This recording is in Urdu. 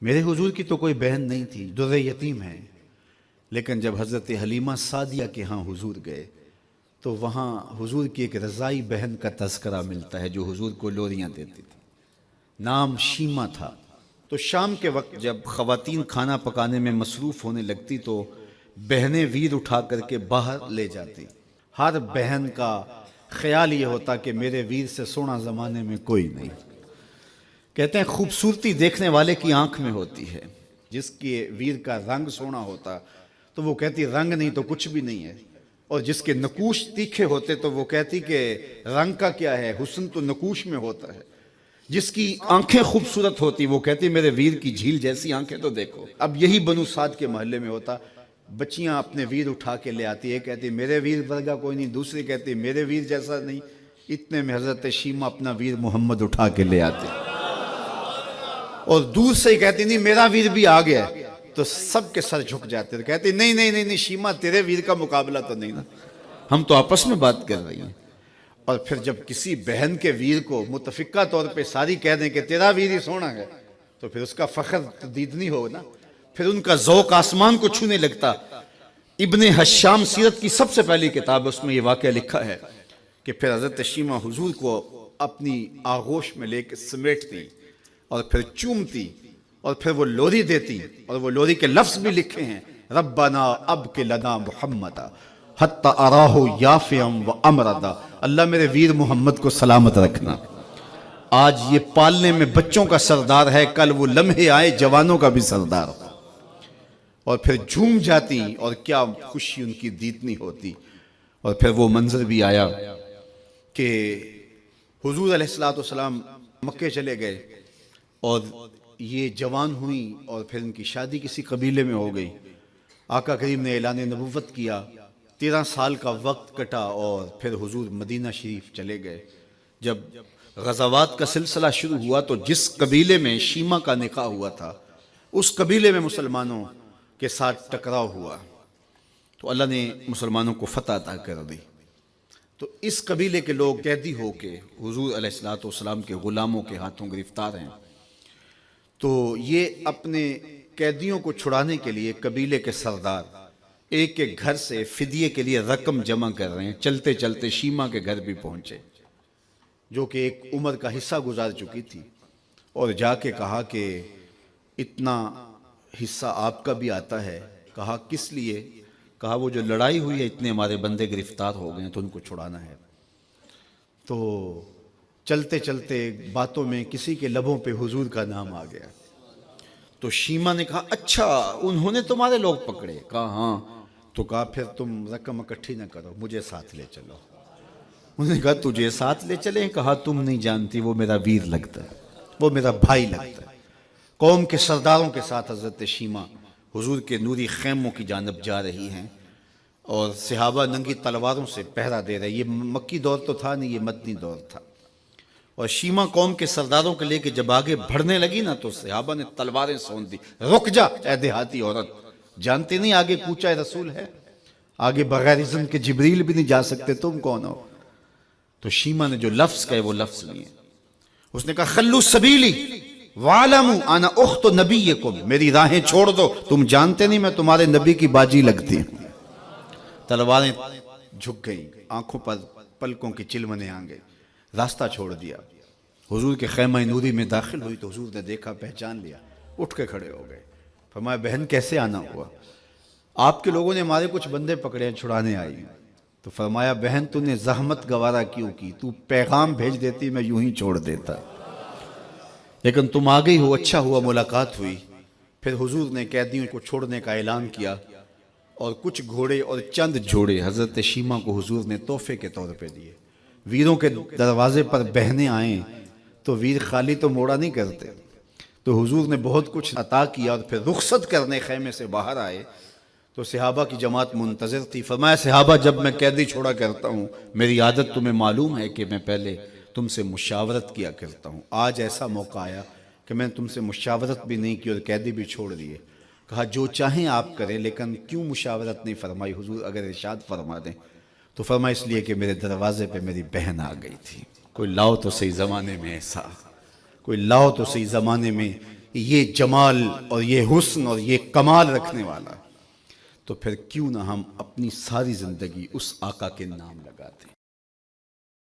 میرے حضور کی تو کوئی بہن نہیں تھی، در یتیم ہے، لیکن جب حضرت حلیمہ سعدیہ کے ہاں حضور گئے تو وہاں حضور کی ایک رضائی بہن کا تذکرہ ملتا ہے جو حضور کو لوریاں دیتی تھی، نام شیمہ تھا۔ تو شام کے وقت جب خواتین کھانا پکانے میں مصروف ہونے لگتی تو بہنیں ویر اٹھا کر کے باہر لے جاتی۔ ہر بہن کا خیال یہ ہوتا کہ میرے ویر سے سونا زمانے میں کوئی نہیں۔ کہتے ہیں خوبصورتی دیکھنے والے کی آنکھ میں ہوتی ہے، جس کے ویر کا رنگ سونا ہوتا تو وہ کہتی رنگ نہیں تو کچھ بھی نہیں ہے، اور جس کے نقوش تیکھے ہوتے تو وہ کہتی کہ رنگ کا کیا ہے، حسن تو نقوش میں ہوتا ہے۔ جس کی آنکھیں خوبصورت ہوتی وہ کہتی میرے ویر کی جھیل جیسی آنکھیں تو دیکھو۔ اب یہی بنو سعد کے محلے میں ہوتا، بچیاں اپنے ویر اٹھا کے لے آتی، ایک کہتی میرے ویر ورگا کوئی نہیں، دوسری کہتی میرے ویر جیسا نہیں۔ اتنے میں حضرت شیمہ اپنا ویر محمد اٹھا کے لے آتے اور دور سے ہی کہتی نہیں میرا ویر بھی آ گیا، تو سب کے سر جھک جاتے تو کہتی نہیں نہیں نہیں شیمہ تیرے ویر کا مقابلہ تو نہیں نا، ہم تو آپس میں بات کر رہی ہیں۔ اور پھر جب کسی بہن کے ویر کو متفقہ طور پہ ساری کہہ دیں کہ تیرا ویر ہی سونا ہے تو پھر اس کا فخر تردیدنی ہو نا، پھر ان کا ذوق آسمان کو چھونے لگتا۔ ابن حشام سیرت کی سب سے پہلی کتاب، اس میں یہ واقعہ لکھا ہے کہ پھر حضرت شیمہ حضور کو اپنی آغوش میں لے کے سمیٹتی اور پھر چومتی اور پھر وہ لوری دیتی، اور وہ لوری کے لفظ بھی لکھے ہیں ربنا ابق لنا محمدا حتی اراہ یافعا و امردا، اللہ میرے ویر محمد کو سلامت رکھنا۔ آج یہ پالنے میں بچوں کا سردار ہے، کل وہ لمحے آئے جوانوں کا بھی سردار، اور پھر جھوم جاتی اور کیا خوشی ان کی دیتنی ہوتی۔ اور پھر وہ منظر بھی آیا کہ حضور علیہ السلام مکے چلے گئے اور یہ جوان ہوئی اور پھر ان کی شادی کسی قبیلے میں ہو گئی۔ آقا کریم نے اعلان نبوت کیا، 13 سال کا وقت کٹا اور پھر حضور مدینہ شریف چلے گئے۔ جب غزوات کا سلسلہ شروع ہوا تو جس قبیلے میں شیمہ کا نکاح ہوا تھا اس قبیلے میں مسلمانوں کے ساتھ ٹکراؤ ہوا تو اللہ نے مسلمانوں کو فتح عطا کر دی۔ تو اس قبیلے کے لوگ قیدی ہو کے حضور علیہ السلام کے غلاموں کے ہاتھوں گرفتار ہیں۔ تو یہ اپنے قیدیوں کو چھڑانے کے لیے قبیلے کے سردار ایک ایک گھر سے فدیے کے لیے رقم جمع کر رہے ہیں۔ چلتے چلتے شیمہ کے گھر بھی پہنچے جو کہ ایک عمر کا حصہ گزار چکی تھی، اور جا کے کہا کہ اتنا حصہ آپ کا بھی آتا ہے۔ کہا کس لیے؟ کہا وہ جو لڑائی ہوئی ہے اتنے ہمارے بندے گرفتار ہو گئے ہیں تو ان کو چھڑانا ہے۔ تو چلتے چلتے باتوں میں کسی کے لبوں پہ حضور کا نام آ گیا تو شیمہ نے کہا اچھا انہوں نے تمہارے لوگ پکڑے؟ کہا ہاں۔ تو کہا پھر تم رقم اکٹھی نہ کرو، مجھے ساتھ لے چلو۔ انہوں نے کہا تجھے ساتھ لے چلیں؟ کہا تم نہیں جانتی وہ میرا ویر لگتا ہے، وہ میرا بھائی لگتا ہے۔ قوم کے سرداروں کے ساتھ حضرت شیمہ حضور کے نوری خیموں کی جانب جا رہی ہیں اور صحابہ ننگی تلواروں سے پہرا دے رہے۔ یہ مکی دور تو تھا نہیں، یہ مدنی دور تھا۔ اور شیمہ قوم کے سرداروں کے لے کے جب آگے بڑھنے لگی نا تو صحابہ نے تلواریں سونت دی، رک جا اے دیہاتی عورت، جانتے نہیں آگے کوچہ رسول ہے، آگے بغیر اذن کے جبریل بھی نہیں جا سکتے، تم کون ہو؟ تو شیمہ نے جو لفظ کہے وہ لفظ نہیں ہے، اس نے کہا خلو سبیلی وَعَلَمُوا أَنَا أُخْتُ نَبِيِّكُمْ، میری راہیں چھوڑ دو، تم جانتے نہیں میں تمہارے نبی کی باجی لگتی ہوں۔ تلواریں جھک گئیں، آنکھوں پر پلکوں کی چلمنے آ گئے، راستہ چھوڑ دیا۔ حضور کے خیمہ نوری میں داخل ہوئی تو حضور نے دیکھا، پہچان لیا، اٹھ کے کھڑے ہو گئے۔ فرمایا بہن کیسے آنا ہوا؟ آپ کے لوگوں نے ہمارے کچھ بندے پکڑے ہیں، چھڑانے آئی ہیں۔ تو فرمایا بہن تو نے زحمت گوارا کیوں کی؟ تو پیغام بھیج دیتی میں یوں ہی چھوڑ دیتا، لیکن تم آ گئی ہو، اچھا ہوا ملاقات ہوئی۔ پھر حضور نے قیدیوں کو چھوڑنے کا اعلان کیا اور کچھ گھوڑے اور چند جوڑے حضرت شیمہ کو حضور نے تحفے کے طور پہ دیے۔ ویروں کے دروازے پر بہنیں آئیں تو ویر خالی تو موڑا نہیں کرتے، تو حضور نے بہت کچھ عطا کیا اور پھر رخصت کرنے خیمے سے باہر آئے تو صحابہ کی جماعت منتظر تھی۔ فرمایا صحابہ جب میں قیدی چھوڑا کرتا ہوں میری عادت تمہیں معلوم ہے کہ میں پہلے تم سے مشاورت کیا کرتا ہوں، آج ایسا موقع آیا کہ میں نے تم سے مشاورت بھی نہیں کی اور قیدی بھی چھوڑ دیے۔ کہا جو چاہیں آپ کریں، لیکن کیوں مشاورت نہیں فرمائی حضور؟ اگر ارشاد فرما دیں تو فرمایا اس لیے کہ میرے دروازے پہ میری بہن آ گئی تھی۔ کوئی لاؤ تو صحیح زمانے میں ایسا، کوئی لاؤ تو صحیح زمانے میں یہ جمال اور یہ حسن اور یہ کمال رکھنے والا، تو پھر کیوں نہ ہم اپنی ساری زندگی اس آقا کے نام لگاتے ہیں۔